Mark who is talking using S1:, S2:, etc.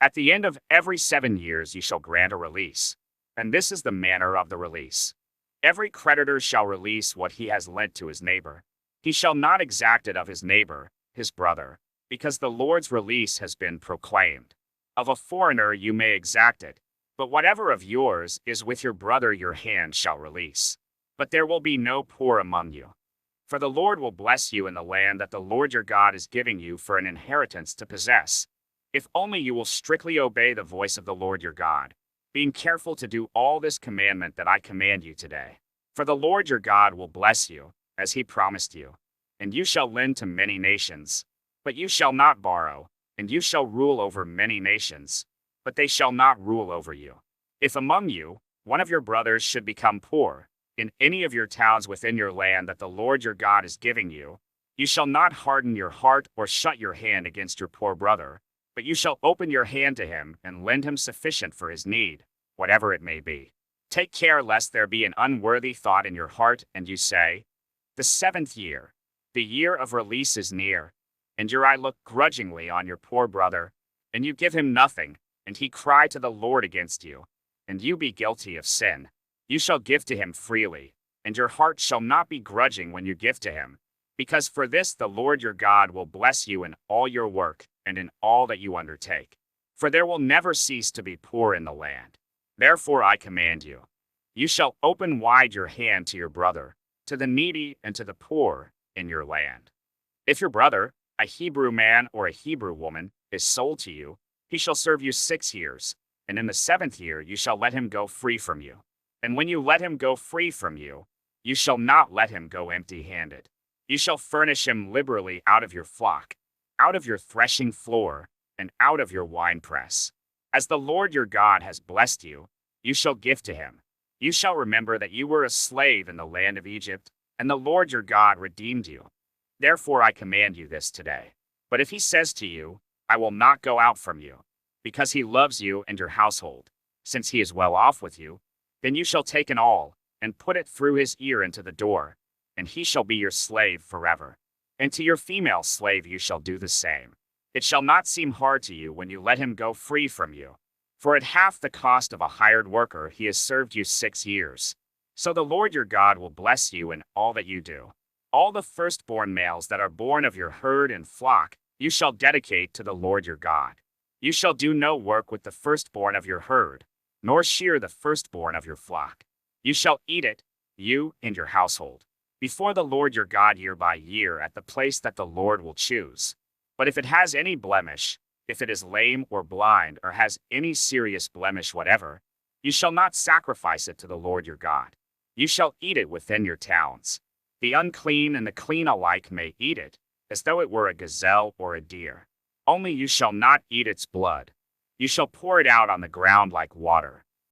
S1: At the end of every 7 years ye shall grant a release. And this is the manner of the release. Every creditor shall release what he has lent to his neighbor. He shall not exact it of his neighbor, his brother, because the Lord's release has been proclaimed. Of a foreigner you may exact it, but whatever of yours is with your brother your hand shall release. But there will be no poor among you. For the Lord will bless you in the land that the Lord your God is giving you for an inheritance to possess, if only you will strictly obey the voice of the Lord your God, being careful to do all this commandment that I command you today. For the Lord your God will bless you, as he promised you. And you shall lend to many nations, but you shall not borrow, and you shall rule over many nations, but they shall not rule over you. If among you one of your brothers should become poor, in any of your towns within your land that the Lord your God is giving you, you shall not harden your heart or shut your hand against your poor brother, but you shall open your hand to him and lend him sufficient for his need, whatever it may be. Take care lest there be an unworthy thought in your heart, and you say, the 7th year, the year of release is near, and your eye look grudgingly on your poor brother, and you give him nothing, and he cry to the Lord against you, and you be guilty of sin. You shall give to him freely, and your heart shall not be grudging when you give to him, because for this the Lord your God will bless you in all your work and in all that you undertake. For there will never cease to be poor in the land. Therefore I command you, you shall open wide your hand to your brother, to the needy and to the poor in your land. If your brother, a Hebrew man or a Hebrew woman, is sold to you, he shall serve you 6 years, and in the 7th year you shall let him go free from you. And when you let him go free from you, you shall not let him go empty-handed. You shall furnish him liberally out of your flock, out of your threshing floor, and out of your winepress. As the Lord your God has blessed you, you shall give to him. You shall remember that you were a slave in the land of Egypt, and the Lord your God redeemed you. Therefore I command you this today. But if he says to you, I will not go out from you, because he loves you and your household, since he is well off with you, then you shall take an awl, and put it through his ear into the door, and he shall be your slave forever. And to your female slave you shall do the same. It shall not seem hard to you when you let him go free from you. For at half the cost of a hired worker he has served you 6 years. So the Lord your God will bless you in all that you do. All the firstborn males that are born of your herd and flock you shall dedicate to the Lord your God. You shall do no work with the firstborn of your herd, nor shear the firstborn of your flock. You shall eat it, you and your household, before the Lord your God year by year at the place that the Lord will choose. But if it has any blemish, if it is lame or blind or has any serious blemish whatever, you shall not sacrifice it to the Lord your God. You shall eat it within your towns. The unclean and the clean alike may eat it, as though it were a gazelle or a deer. Only you shall not eat its blood. You shall pour it out on the ground like water.